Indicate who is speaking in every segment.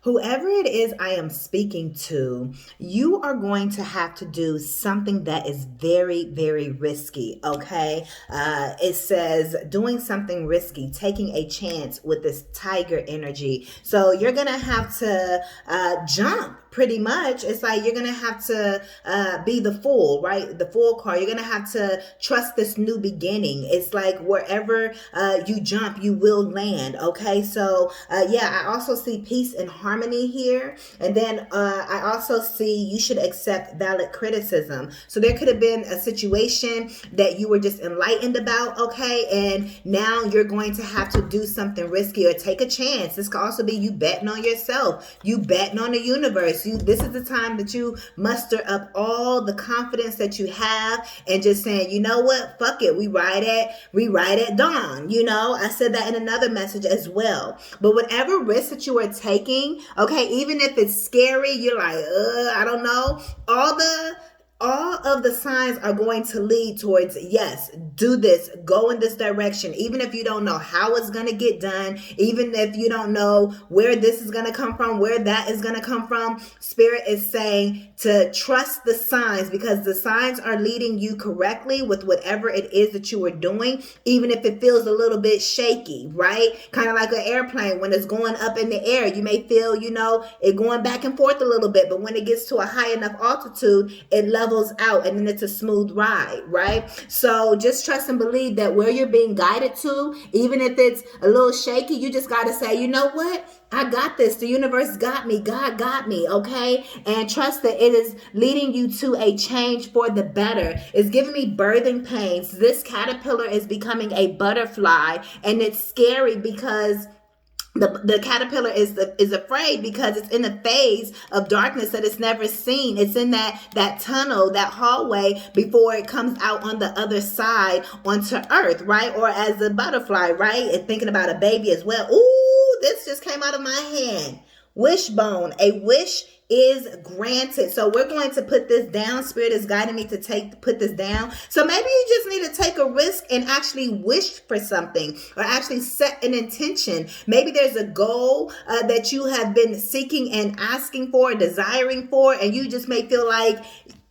Speaker 1: Whoever it is I am speaking to, you are going to have to do something that is very, very risky. Okay. It says doing something risky, taking a chance with this tiger energy. So you're going to have to jump. Pretty much, it's like you're gonna have to be the fool, right? The fool card. You're gonna have to trust this new beginning. It's like wherever you jump, you will land. Okay, so yeah, I also see peace and harmony here, and then I also see you should accept valid criticism. So there could have been a situation that you were just enlightened about, okay, and now you're going to have to do something risky or take a chance. This could also be you betting on yourself, you betting on the universe. This is the time that you muster up all the confidence that you have and just saying, you know what, fuck it, we ride at dawn. I said that in another message as well. But whatever risk that you are taking, okay, even if it's scary, you're like, I don't know, all of the signs are going to lead towards, yes, do this, go in this direction. Even if you don't know how it's going to get done, even if you don't know where this is going to come from, where that is going to come from, Spirit is saying to trust the signs, because the signs are leading you correctly with whatever it is that you are doing, even if it feels a little bit shaky, right? Kind of like an airplane when it's going up in the air. You may feel, it going back and forth a little bit, but when it gets to a high enough altitude, it levels out and then it's a smooth ride, right? So just trust and believe that where you're being guided to, even if it's a little shaky, you just got to say, you know what? I got this. The universe got me. God got me. Okay. And trust that it is leading you to a change for the better. It's giving me birthing pains. This caterpillar is becoming a butterfly, and it's scary because the caterpillar is afraid because it's in a phase of darkness that it's never seen. It's in that tunnel, that hallway before it comes out on the other side onto earth, right? Or as a butterfly, right? And thinking about a baby as well. Ooh, this just came out of my hand. Wishbone, a wish is granted. So we're going to put this down. Spirit is guiding me to put this down. So maybe you just need to take a risk and actually wish for something, or actually set an intention. Maybe there's a goal that you have been seeking and asking for, desiring for, and you just may feel like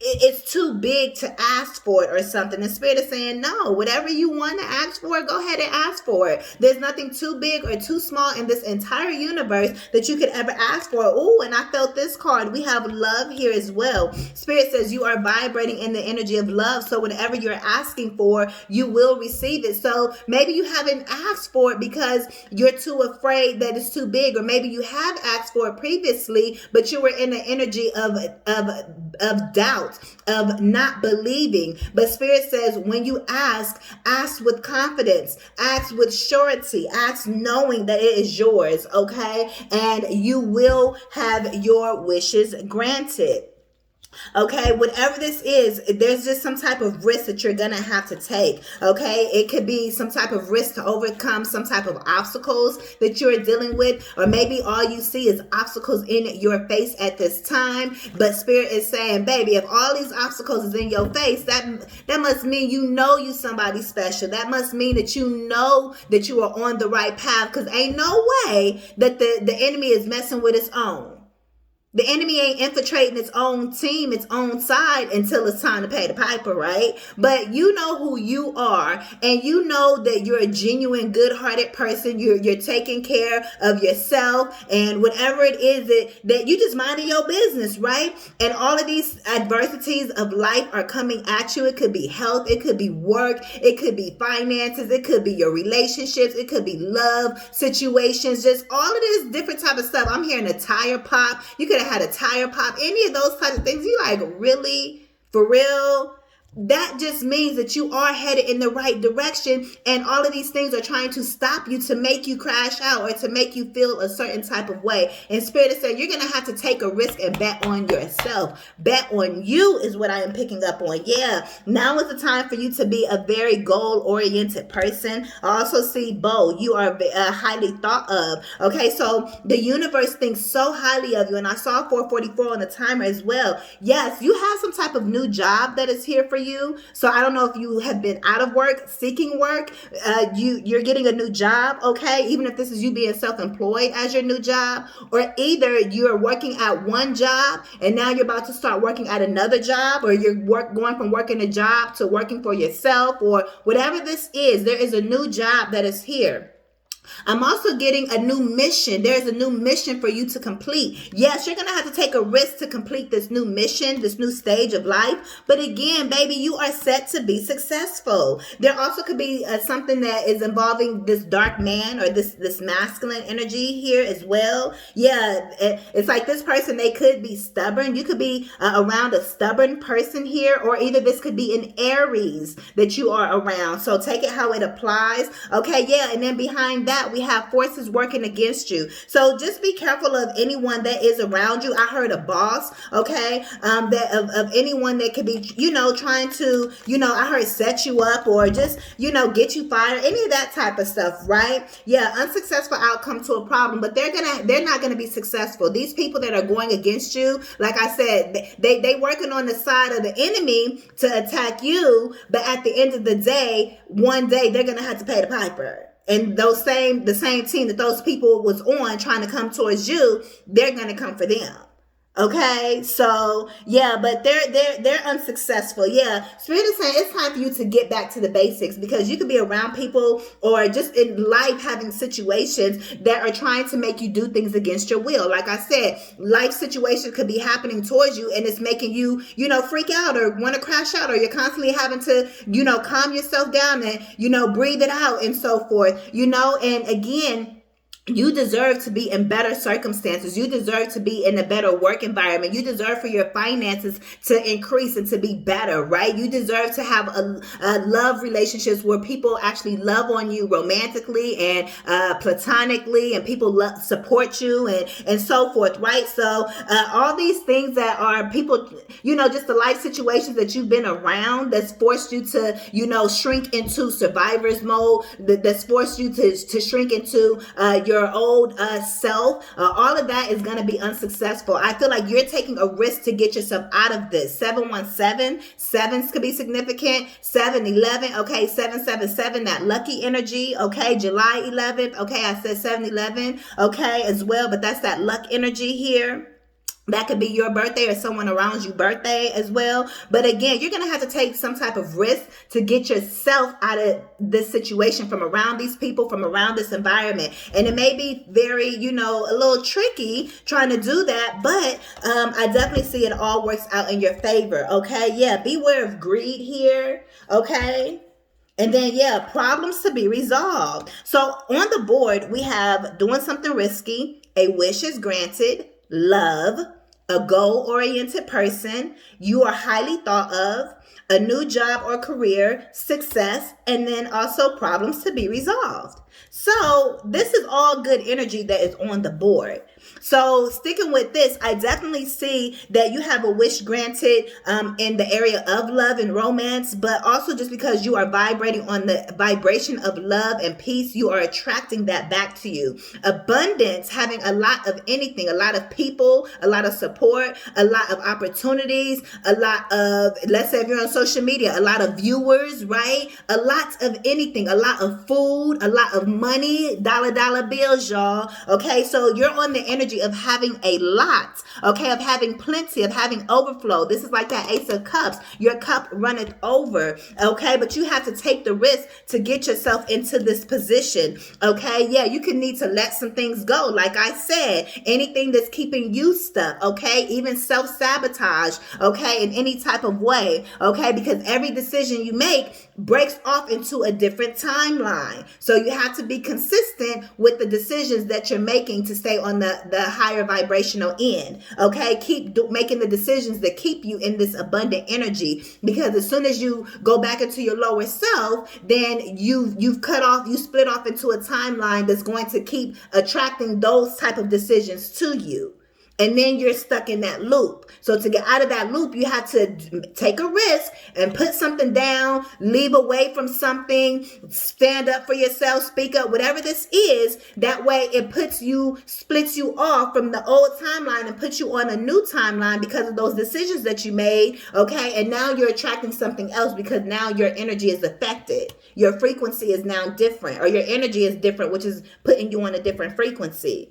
Speaker 1: it's too big to ask for it or something. The Spirit is saying, no, whatever you want to ask for, go ahead and ask for it. There's nothing too big or too small in this entire universe that you could ever ask for. Oh, and I felt this card. We have love here as well. Spirit says you are vibrating in the energy of love. So whatever you're asking for, you will receive it. So maybe you haven't asked for it because you're too afraid that it's too big, or maybe you have asked for it previously, but you were in the energy of doubt, of not believing. But Spirit says when you ask with confidence, ask with surety, ask knowing that it is yours, okay? And you will have your wishes granted. Okay, whatever this is, there's just some type of risk that you're gonna have to take. Okay, it could be some type of risk to overcome some type of obstacles that you're dealing with, or maybe all you see is obstacles in your face at this time. But Spirit is saying, baby, if all these obstacles is in your face, that must mean you somebody special. That must mean that you know that you are on the right path, because ain't no way that the enemy is messing with its own. The enemy ain't infiltrating its own team, its own side, until it's time to pay the piper, right? But you know who you are, and you know that you're a genuine, good-hearted person. You're taking care of yourself, and whatever it is that you just minding your business, right? And all of these adversities of life are coming at you. It could be health, it could be work, it could be finances, it could be your relationships, it could be love situations, just all of this different type of stuff. I'm hearing a tire pop. You could had a tire pop, any of those types of things. You like, really? For real? That just means that you are headed in the right direction, and all of these things are trying to stop you, to make you crash out, or to make you feel a certain type of way. And Spirit is saying you're going to have to take a risk and bet on yourself. Bet on you is what I am picking up on. Yeah, now is the time for you to be a very goal-oriented person. I also see Bo, you are highly thought of. Okay, so the universe thinks so highly of you, and I saw 444 on the timer as well. Yes, you have some type of new job that is here for you. So I don't know if you have been out of work, seeking work, you're getting a new job, okay? Even if this is you being self-employed as your new job, or either you're working at one job and now you're about to start working at another job, or you're going from working a job to working for yourself, or whatever this is, there is a new job that is here. I'm also getting a new mission. There's a new mission for you to complete. Yes, you're going to have to take a risk to complete this new mission, this new stage of life. But again, baby, you are set to be successful. There also could be something that is involving this dark man or this masculine energy here as well. Yeah, it's like this person, they could be stubborn. You could be around a stubborn person here, or either this could be an Aries that you are around. So take it how it applies. Okay, yeah, and then behind that, we have forces working against you. So just be careful of anyone that is around you. I heard a boss, okay, that of anyone that could be, trying to, I heard set you up or just, get you fired, any of that type of stuff, right? Yeah, unsuccessful outcome to a problem, but they're not gonna be successful. These people that are going against you, like I said, they working on the side of the enemy to attack you, but at the end of the day, one day they're gonna have to pay the piper. And the same team that those people was on trying to come towards you, they're going to come for them. Okay, so yeah, but they're unsuccessful. Yeah, Spirit is saying it's time for you to get back to the basics, because you could be around people or just in life having situations that are trying to make you do things against your will. Like I said, life situations could be happening towards you and it's making you, freak out or want to crash out, or you're constantly having to, calm yourself down and, breathe it out and so forth, and again, you deserve to be in better circumstances. You deserve to be in a better work environment. You deserve for your finances to increase and to be better, right? You deserve to have a love relationships where people actually love on you romantically and platonically, and people support you and so forth, right? So all these things that are people, just the life situations that you've been around that's forced you to, shrink into survivor's mode, that's forced you to shrink into your old self, all of that is going to be unsuccessful. I feel like you're taking a risk to get yourself out of this. 717, sevens could be significant. 711, okay, 777, that lucky energy, okay, July 11th, okay, I said 711, okay, as well, but that's that luck energy here. That could be your birthday or someone around you birthday as well. But again, you're going to have to take some type of risk to get yourself out of this situation, from around these people, from around this environment. And it may be very, a little tricky trying to do that, but I definitely see it all works out in your favor. Okay. Yeah. Beware of greed here. Okay. And then, yeah, problems to be resolved. So on the board, we have doing something risky, a wish is granted, love, a goal-oriented person, you are highly thought of, a new job or career, success, and then also problems to be resolved. So this is all good energy that is on the board. So sticking with this, I definitely see that you have a wish granted in the area of love and romance, but also just because you are vibrating on the vibration of love and peace, you are attracting that back to you. Abundance, having a lot of anything, a lot of people, a lot of support, a lot of opportunities, a lot of, let's say if you're on social media, a lot of viewers, right? A lot of anything, a lot of food, a lot of money, dollar bills, y'all. Okay, so you're on the energy of having a lot, okay, of having plenty, of having overflow. This is like that Ace of Cups. Your cup runneth over, okay, but you have to take the risk to get yourself into this position, okay? Yeah, you can need to let some things go. Like I said, anything that's keeping you stuck, okay, even self-sabotage, okay, in any type of way, okay, because every decision you make breaks off into a different timeline. So you have to be consistent with the decisions that you're making to stay on the higher vibrational end. Okay, keep making the decisions that keep you in this abundant energy, because as soon as you go back into your lower self, then you split off into a timeline that's going to keep attracting those type of decisions to you. And then you're stuck in that loop. So to get out of that loop, you have to take a risk and put something down, leave away from something, stand up for yourself, speak up, whatever this is. That way it splits you off from the old timeline and puts you on a new timeline because of those decisions that you made. Okay. And now you're attracting something else because now your energy is affected. Your frequency is now different, or your energy is different, which is putting you on a different frequency.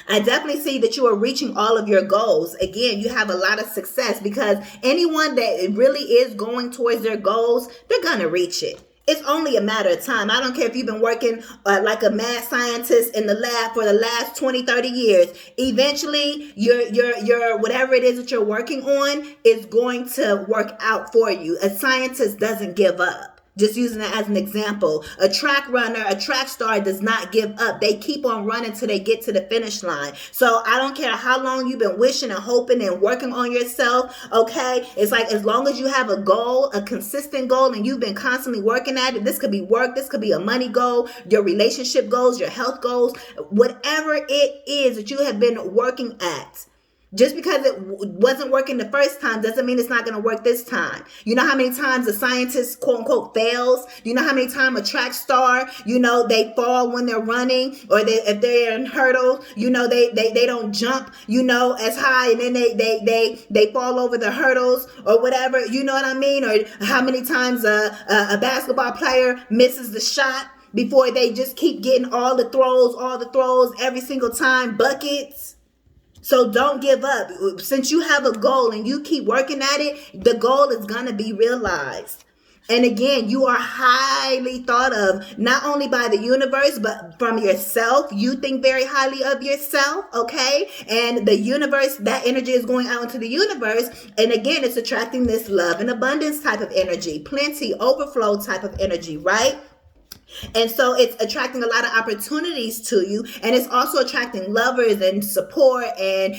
Speaker 1: I definitely see that you are reaching all of your goals. Again, you have a lot of success because anyone that really is going towards their goals, they're going to reach it. It's only a matter of time. I don't care if you've been working like a mad scientist in the lab for the last 20, 30 years. Eventually, your whatever it is that you're working on is going to work out for you. A scientist doesn't give up. Just using it as an example, a track runner, a track star does not give up. They keep on running till they get to the finish line. So I don't care how long you've been wishing and hoping and working on yourself. Okay. It's like, as long as you have a goal, a consistent goal, and you've been constantly working at it, this could be work. This could be a money goal, your relationship goals, your health goals, whatever it is that you have been working at. Just because it wasn't working the first time doesn't mean it's not going to work this time. You know how many times a scientist, quote unquote, fails? You know how many times a track star, they fall when they're running, or if they're in hurdles, they don't jump, as high, and then they fall over the hurdles or whatever. You know what I mean? Or how many times a basketball player misses the shot before they just keep getting all the throws every single time, buckets. So don't give up. Since you have a goal and you keep working at it, the goal is going to be realized. And again, you are highly thought of, not only by the universe, but from yourself. You think very highly of yourself, okay? And the universe, that energy is going out into the universe. And again, it's attracting this love and abundance type of energy, plenty, overflow type of energy, right? And so it's attracting a lot of opportunities to you. And it's also attracting lovers and support and,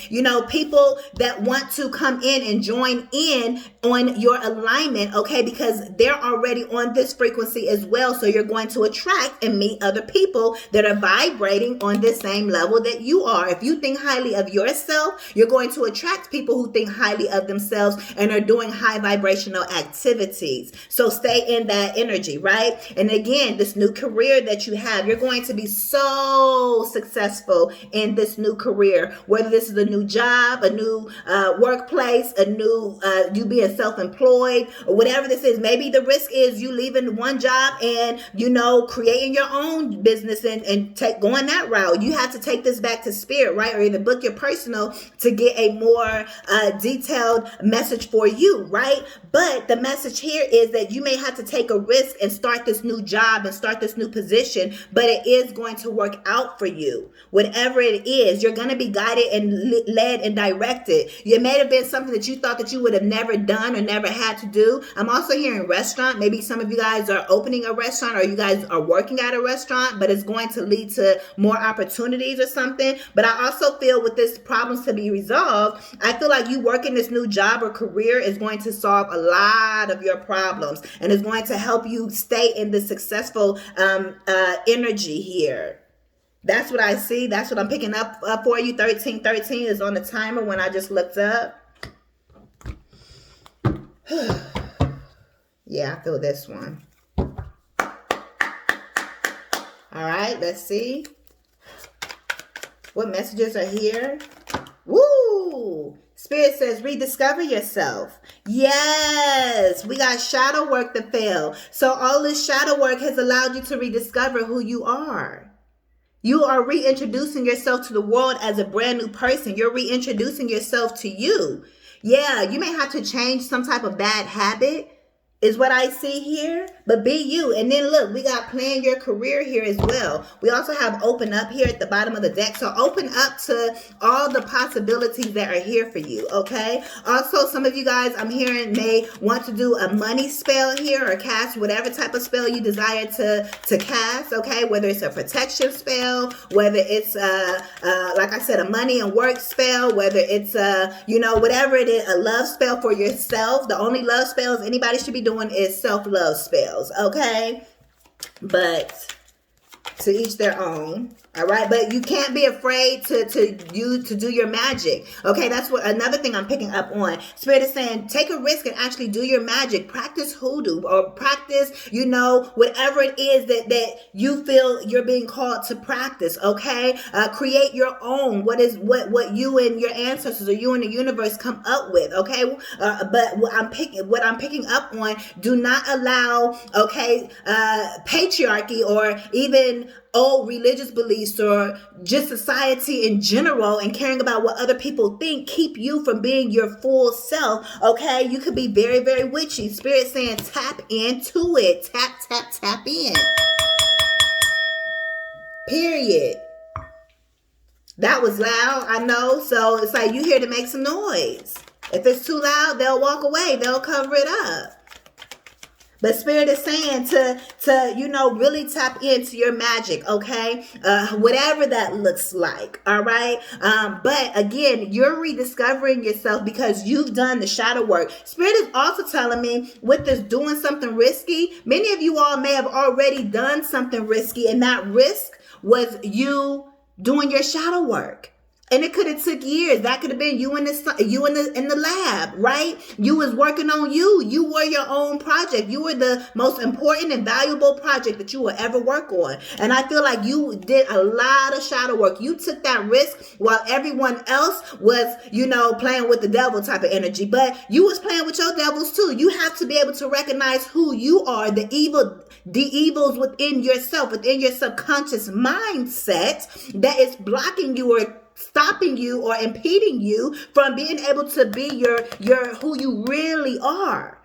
Speaker 1: people that want to come in and join in on your alignment, okay? Because they're already on this frequency as well. So you're going to attract and meet other people that are vibrating on this same level that you are. If you think highly of yourself, you're going to attract people who think highly of themselves and are doing high vibrational activities. So stay in that energy, right? And again, this new career that you have, you're going to be so successful in this new career, whether this is a new job, a new workplace, a new you being self-employed, or whatever this is. Maybe the risk is you leaving one job and creating your own business and going that route. You have to take this back to spirit, right? Or either book your personal to get a more detailed message for you, right? But the message here is that you may have to take a risk and start this new job and start this new position, but it is going to work out for you. Whatever it is, you're going to be guided and led and directed. It may have been something that you thought that you would have never done or never had to do. I'm also hearing restaurant. Maybe some of you guys are opening a restaurant, or you guys are working at a restaurant, but it's going to lead to more opportunities or something. But I also feel with this problems to be resolved, I feel like you working this new job or career is going to solve a lot of your problems and is going to help you stay in the successful energy here. That's what I see. That's what I'm picking up for you. 1313 is on the timer when I just looked up. Yeah, I feel this one. All right, let's see. What messages are here? Woo! Spirit says, rediscover yourself. Yes, we got shadow work to fail. So all this shadow work has allowed you to rediscover who you are. You are reintroducing yourself to the world as a brand new person. You're reintroducing yourself to you. Yeah, you may have to change some type of bad habit, is what I see here, but be you. And then look, we got plan your career here as well. We also have open up here at the bottom of the deck. So open up to all the possibilities that are here for you, okay? Also, some of you guys I'm hearing may want to do a money spell here or cast whatever type of spell you desire to cast, okay? Whether it's a protection spell, whether it's like I said, a money and work spell, whether it's whatever it is, a love spell for yourself. The only love spells anybody should be doing is self-love spells, okay? But to each their own. All right, but you can't be afraid to do your magic. Okay, that's what another thing I'm picking up on. Spirit is saying, take a risk and actually do your magic. Practice hoodoo or practice, whatever it is that you feel you're being called to practice. Okay, create your own. What you and your ancestors or you and the universe come up with. Okay, but what I'm picking up on. Do not allow patriarchy or even old religious beliefs or just society in general and caring about what other people think keep you from being your full self. Okay, you could be very, very witchy. Spirit saying tap into it. Tap in. Period. That was loud, I know. So it's like you here to make some noise. If it's too loud, they'll walk away. They'll cover it up. But Spirit is saying to really tap into your magic, okay? Whatever that looks like, all right? But again, you're rediscovering yourself because you've done the shadow work. Spirit is also telling me with this doing something risky, many of you all may have already done something risky, and that risk was you doing your shadow work. And it could have took years. That could have been you in the lab, right? You was working on you. You were your own project. You were the most important and valuable project that you will ever work on. And I feel like you did a lot of shadow work. You took that risk while everyone else was, playing with the devil type of energy. But you was playing with your devils too. You have to be able to recognize who you are, the evils within yourself, within your subconscious mindset that is blocking you or stopping you or impeding you from being able to be your who you really are.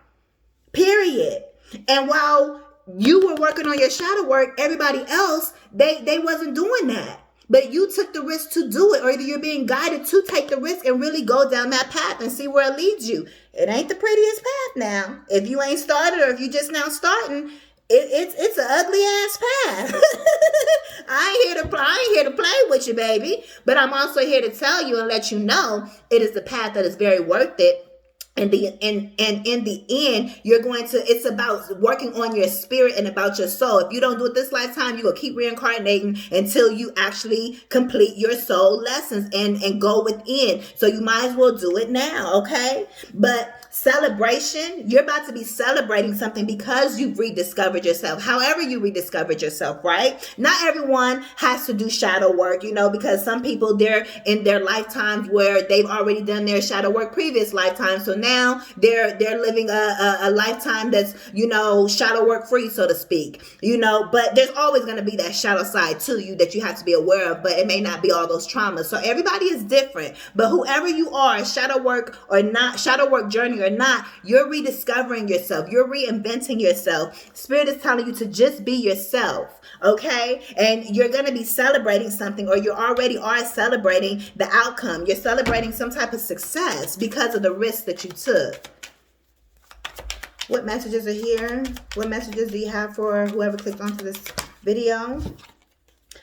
Speaker 1: Period. And while you were working on your shadow work, everybody else, they wasn't doing that. But you took the risk to do it, or either you're being guided to take the risk and really go down that path and see where it leads you. It ain't the prettiest path now. If you ain't started or if you just now starting, it's an ugly ass path. I ain't here to play with you, baby. But I'm also here to tell you and let you know it is the path that is very worth it. And in the end, it's about working on your spirit and about your soul. If you don't do it this lifetime, you're going to keep reincarnating until you actually complete your soul lessons and go within. So you might as well do it now, okay? But celebration, you're about to be celebrating something because you've rediscovered yourself. However you rediscovered yourself, right? Not everyone has to do shadow work, because some people, they're in their lifetimes where they've already done their shadow work previous lifetimes. So now they're living a lifetime that's, shadow work free, so to speak, but there's always going to be that shadow side to you that you have to be aware of, but it may not be all those traumas. So everybody is different, but whoever you are, shadow work or not, shadow work journey or not, you're rediscovering yourself. You're reinventing yourself. Spirit is telling you to just be yourself. Okay. And you're going to be celebrating something, or you already are celebrating the outcome. You're celebrating some type of success because of the risk that you took. What messages are here? What messages do you have for whoever clicked onto this video?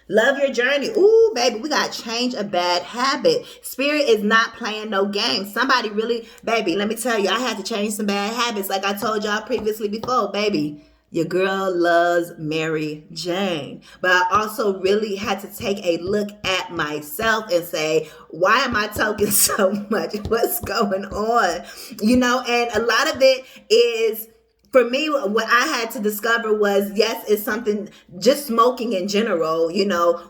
Speaker 1: Love your journey. Ooh, baby, we got to change a bad habit. Spirit is not playing no games. Somebody really, baby, let me tell you, I had to change some bad habits. Like I told y'all previously before, baby. Your girl loves Mary Jane. But I also really had to take a look at myself and say, why am I talking so much? What's going on? And a lot of it is, for me, what I had to discover was, yes, it's something, just smoking in general,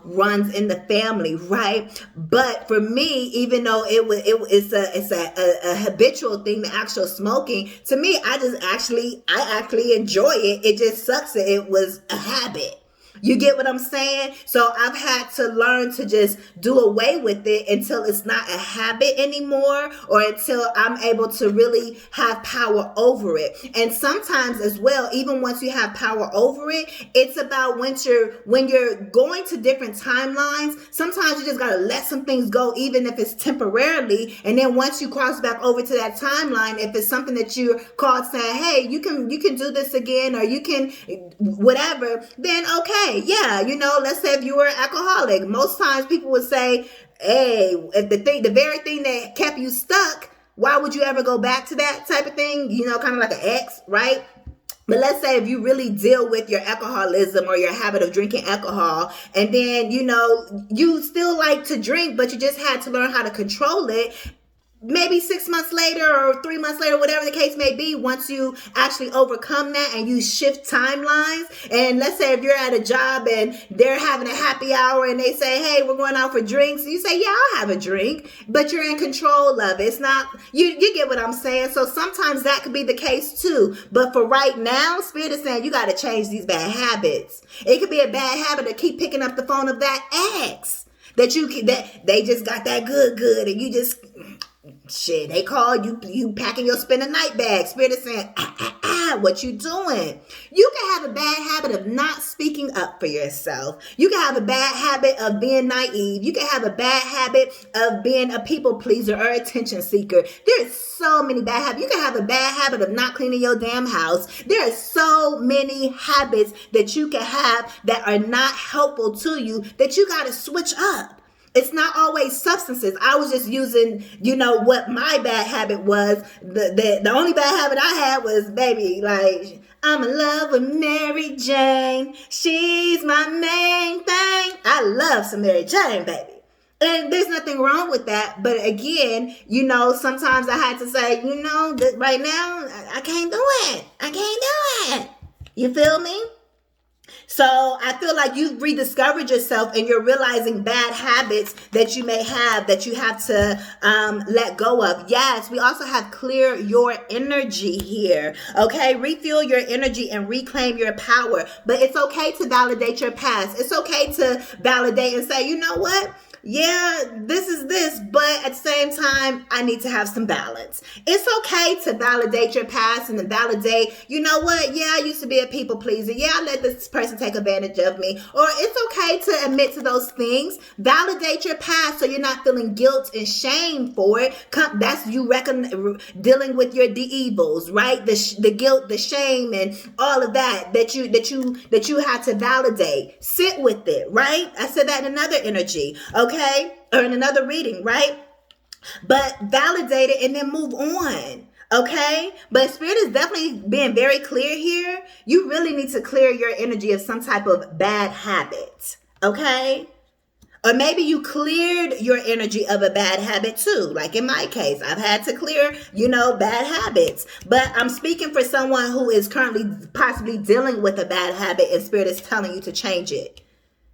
Speaker 1: runs in the family, right? But for me, even though it's a habitual thing, the actual smoking, to me, I actually enjoy it. It just sucks that it was a habit. You get what I'm saying? So I've had to learn to just do away with it until it's not a habit anymore, or until I'm able to really have power over it. And sometimes as well, even once you have power over it, it's about when you're going to different timelines, sometimes you just got to let some things go, even if it's temporarily. And then once you cross back over to that timeline, if it's something that you're called saying, hey, you can do this again, or you can whatever, then okay. Yeah, let's say if you were an alcoholic, most times people would say, hey, if the very thing that kept you stuck, why would you ever go back to that type of thing? Kind of like an ex, right? But let's say if you really deal with your alcoholism or your habit of drinking alcohol, and then, you still like to drink, but you just had to learn how to control it. Maybe 6 months later or 3 months later, whatever the case may be, once you actually overcome that and you shift timelines, and let's say if you're at a job and they're having a happy hour and they say, hey, we're going out for drinks, you say, yeah, I'll have a drink, but you're in control of it. It's not, you get what I'm saying? So sometimes that could be the case too. But for right now, Spirit is saying you got to change these bad habits. It could be a bad habit to keep picking up the phone of that ex that they just got that good, and you just, shit, they call you packing your spend a night bag. Spirit is saying, what you doing? You can have a bad habit of not speaking up for yourself. You can have a bad habit of being naive. You can have a bad habit of being a people pleaser or attention seeker. There's so many bad habits. You can have a bad habit of not cleaning your damn house. There are so many habits that you can have that are not helpful to you that you got to switch up. It's not always substances. I was just using, what my bad habit was. The only bad habit I had was, baby, like, I'm in love with Mary Jane. She's my main thing. I love some Mary Jane, baby. And there's nothing wrong with that. But again, sometimes I had to say, that right now, I can't do it. I can't do it. You feel me? So I feel like you've rediscovered yourself and you're realizing bad habits that you may have that you have to let go of. Yes, we also have clear your energy here. Okay, refuel your energy and reclaim your power. But it's okay to validate your past. It's okay to validate and say, you know what? Yeah, this is this, but at the same time, I need to have some balance. It's okay to validate your past and to validate, you know what? Yeah, I used to be a people pleaser. Yeah, I let this person take advantage of me. Or it's okay to admit to those things. Validate your past so you're not feeling guilt and shame for it. That's you dealing with your evils, right? The guilt, the shame, and all of that you had to validate. Sit with it, right? I said that in another energy. Okay, or in another reading, right? But validate it and then move on. Okay, but Spirit is definitely being very clear here. You really need to clear your energy of some type of bad habit. Okay, or maybe you cleared your energy of a bad habit too. Like in my case, I've had to clear, bad habits. But I'm speaking for someone who is currently possibly dealing with a bad habit and Spirit is telling you to change it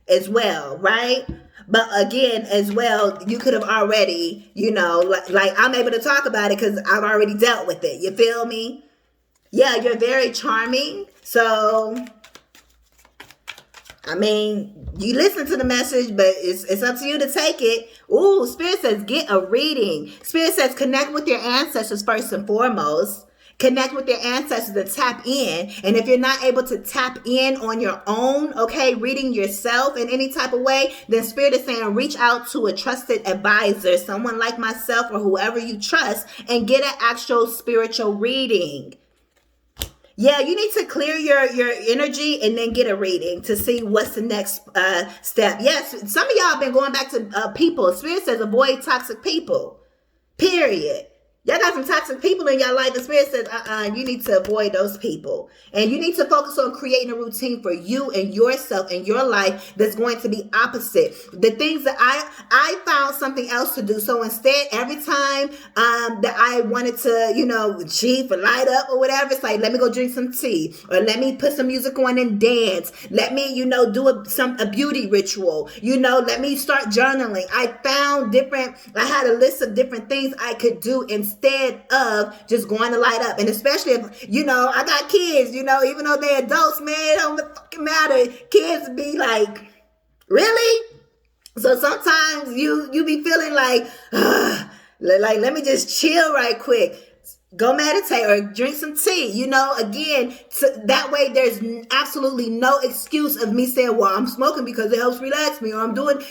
Speaker 1: as well, right? But again, as well, you could have already, like I'm able to talk about it because I've already dealt with it. You feel me? Yeah, you're very charming. So, I mean, you listen to the message, but it's up to you to take it. Ooh, Spirit says get a reading. Spirit says connect with your ancestors first and foremost. Connect with your ancestors to tap in. And if you're not able to tap in on your own, okay, reading yourself in any type of way, then Spirit is saying reach out to a trusted advisor, someone like myself or whoever you trust, and get an actual spiritual reading. Yeah, you need to clear your energy and then get a reading to see what's the next step. Yes, some of y'all have been going back to people. Spirit says avoid toxic people, period. Y'all got some toxic people in your life. The Spirit says, you need to avoid those people. And you need to focus on creating a routine for you and yourself and your life that's going to be opposite. The things that I found something else to do. So instead, every time that I wanted to, cheat or light up or whatever, it's like, let me go drink some tea. Or let me put some music on and dance. Let me, do a beauty ritual. Let me start journaling. I had a list of different things I could do instead of just going to light up. And especially if, I got kids, even though they're adults, man, it don't fucking matter. Kids be like, really? So sometimes you be feeling like let me just chill right quick. Go meditate or drink some tea, again, that way there's absolutely no excuse of me saying, well, I'm smoking because it helps relax me, or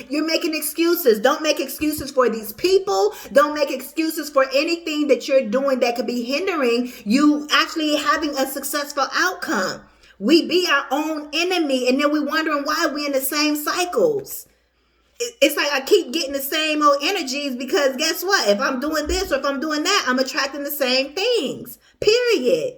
Speaker 1: you're making excuses. Don't make excuses for these people. Don't make excuses for anything that you're doing that could be hindering you actually having a successful outcome. We be our own enemy, and then we wondering why we in the same cycles. It's like I keep getting the same old energies because guess what? If I'm doing this or if I'm doing that, I'm attracting the same things. Period.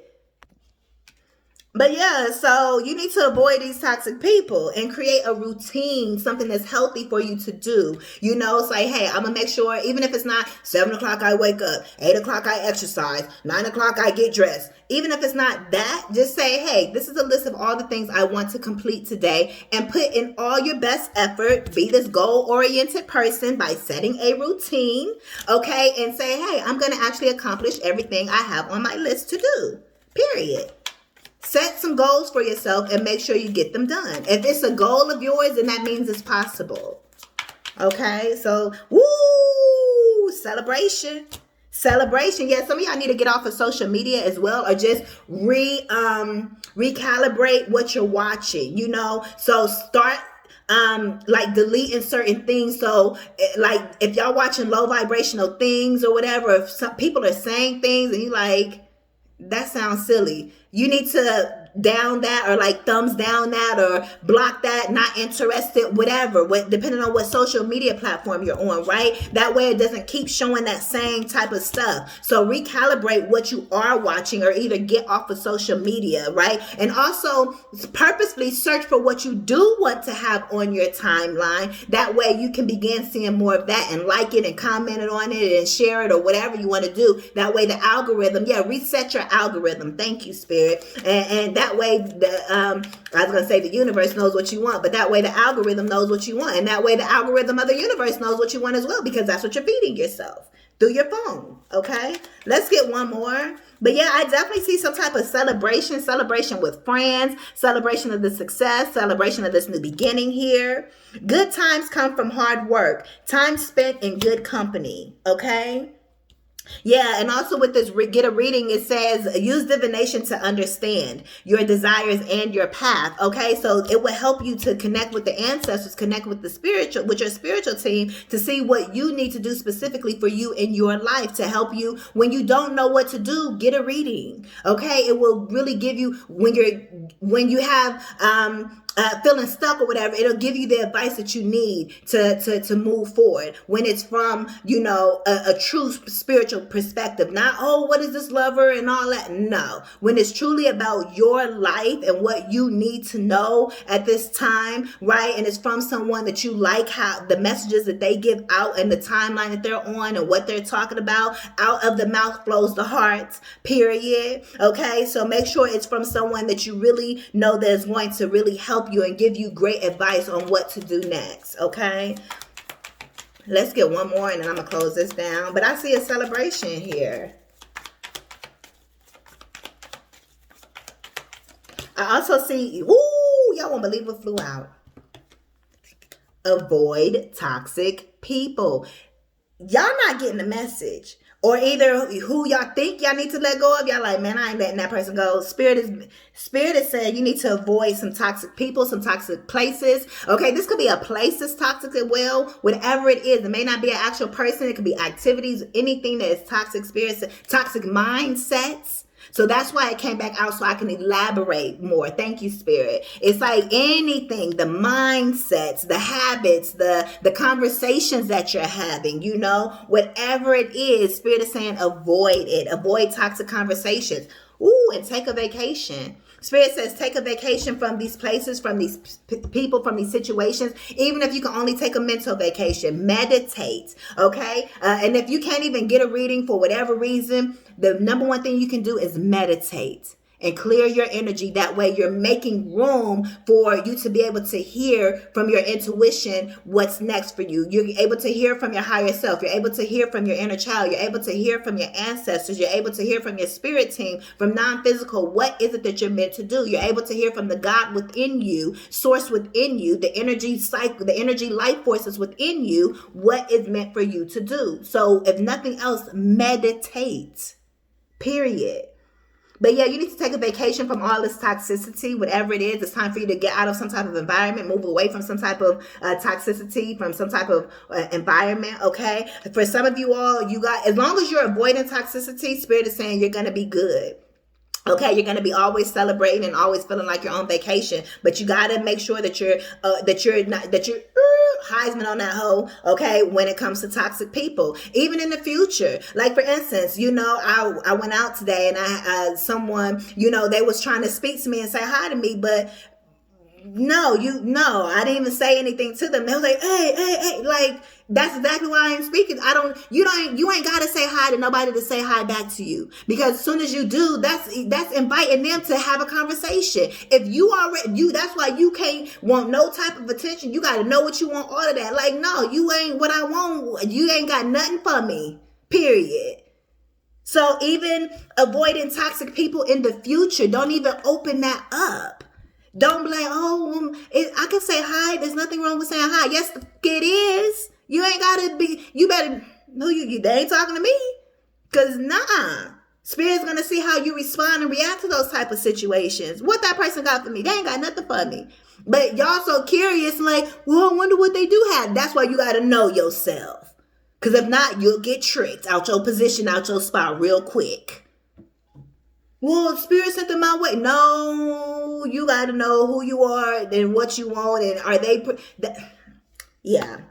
Speaker 1: But yeah, so you need to avoid these toxic people and create a routine, something that's healthy for you to do. You know, it's like, hey, I'm gonna make sure, even if it's not 7 o'clock, I wake up, 8 o'clock, I exercise, 9 o'clock, I get dressed. Even if it's not that, just say, hey, this is a list of all the things I want to complete today, and put in all your best effort. Be this goal oriented person by setting a routine, okay, and say, hey, I'm gonna actually accomplish everything I have on my list to do, period. Set some goals for yourself and make sure you get them done. If it's a goal of yours, then that means it's possible. Okay, so woo, celebration. Celebration. Yeah, some of y'all need to get off of social media as well, or just recalibrate what you're watching, you know. So start like deleting certain things. So like if y'all watching low vibrational things or whatever, if some people are saying things and you like, that sounds silly, you need to down that, or like thumbs down that, or block that, not interested, whatever, depending on what social media platform you're on, right? That way it doesn't keep showing that same type of stuff. So recalibrate what you are watching, or either get off of social media, right? And also purposefully search for what you do want to have on your timeline. That way you can begin seeing more of that and like it and comment it on it and share it or whatever you want to do. That way the algorithm, reset your algorithm. Thank you, Spirit. And that way I was going to say the universe knows what you want, but that way the algorithm knows what you want. And that way the algorithm of the universe knows what you want as well, because that's what you're feeding yourself through your phone. Okay, let's get one more. But yeah, I definitely see some type of celebration with friends, celebration of the success, celebration of this new beginning here. Good times come from hard work, time spent in good company. Okay. Yeah, and also with this get a reading, it says use divination to understand your desires and your path. Okay, so it will help you to connect with the ancestors, connect with your spiritual team, to see what you need to do specifically for you in your life, to help you when you don't know what to do. Get a reading. Okay, it will really give you, when you have feeling stuck or whatever, it'll give you the advice that you need to move forward, when it's from, a true spiritual perspective. Not, oh, what is this lover and all that? No, when it's truly about your life and what you need to know at this time, right? And it's from someone that you like, how the messages that they give out and the timeline that they're on and what they're talking about. Out of the mouth flows the heart, period. Okay, so make sure it's from someone that you really know that is going to really help you and give you great advice on what to do next. Okay, let's get one more and then I'm gonna close this down. But I see a celebration here. I also see, y'all won't believe what flew out. Avoid toxic people. Y'all not getting the message. Or either who y'all think y'all need to let go of, y'all like, man, I ain't letting that person go. Spirit is saying you need to avoid some toxic people, some toxic places. Okay, this could be a place that's toxic as well. Whatever it is, it may not be an actual person. It could be activities, anything that is toxic spirits, toxic mindsets. So that's why it came back out, so I can elaborate more. Thank you, Spirit. It's like anything, the mindsets, the habits, the conversations that you're having, whatever it is, Spirit is saying avoid it. Avoid toxic conversations. And take a vacation. Spirit says take a vacation from these places, from these people, from these situations. Even if you can only take a mental vacation, meditate, okay? And if you can't even get a reading for whatever reason, the number one thing you can do is meditate and clear your energy. That way you're making room for you to be able to hear from your intuition what's next for you. You're able to hear from your higher self. You're able to hear from your inner child. You're able to hear from your ancestors. You're able to hear from your spirit team, from non-physical. What is it that you're meant to do? You're able to hear from the God within you, source within you, the energy cycle, the energy life forces within you, what is meant for you to do. So if nothing else, meditate, period. But yeah, you need to take a vacation from all this toxicity, whatever it is. It's time for you to get out of some type of environment, move away from some type of toxicity, from some type of environment, okay? For some of you all, as long as you're avoiding toxicity, Spirit is saying you're going to be good. Okay, you're going to be always celebrating and always feeling like you're on vacation, but you got to make sure that you're Heisman on that hoe, okay, when it comes to toxic people. Even in the future. Like, for instance, I went out today and someone, they was trying to speak to me and say hi to me, but no, I didn't even say anything to them. They was like, hey, like, that's exactly why I ain't speaking. You ain't gotta say hi to nobody to say hi back to you. Because as soon as you do, that's inviting them to have a conversation. If you already, that's why you can't want no type of attention. You gotta know what you want, all of that. Like, no, you ain't what I want. You ain't got nothing for me, period. So even avoiding toxic people in the future, don't even open that up. Don't be like, I can say hi. There's nothing wrong with saying hi. Yes, it is. You ain't gotta be. You better. No, they ain't talking to me. Cause Spirit's gonna see how you respond and react to those type of situations. What that person got for me? They ain't got nothing for me. But y'all so curious, like, well, I wonder what they do have. That's why you gotta know yourself. Cause if not, you'll get tricked out your position, out your spot real quick. Well, Spirit sent them my way. No, you got to know who you are and what you want. And are they... Yeah.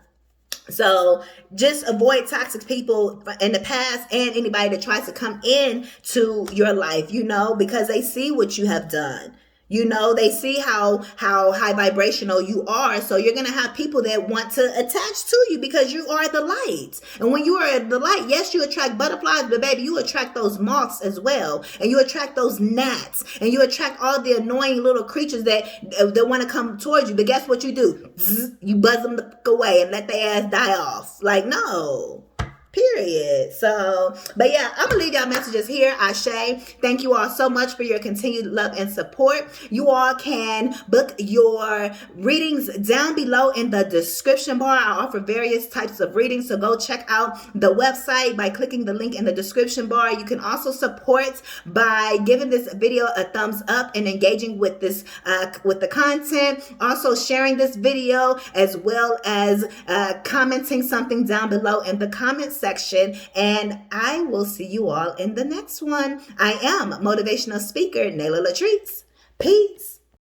Speaker 1: So just avoid toxic people in the past and anybody that tries to come in to your life, because they see what you have done. They see how high vibrational you are. So you're going to have people that want to attach to you because you are the light. And when you are the light, yes, you attract butterflies, but baby, you attract those moths as well. And you attract those gnats. And you attract all the annoying little creatures that want to come towards you. But guess what you do? You buzz them the fuck away and let their ass die off. Like, no. Period. So, but yeah, I'm gonna leave y'all messages here. ASHE. Thank you all so much for your continued love and support. You all can book your readings down below in the description bar. I offer various types of readings, so go check out the website by clicking the link in the description bar. You can also support by giving this video a thumbs up and engaging with this with the content. Also sharing this video as well as commenting something down below in the comments section, and I will see you all in the next one. I am motivational speaker Nala Latrice. Peace.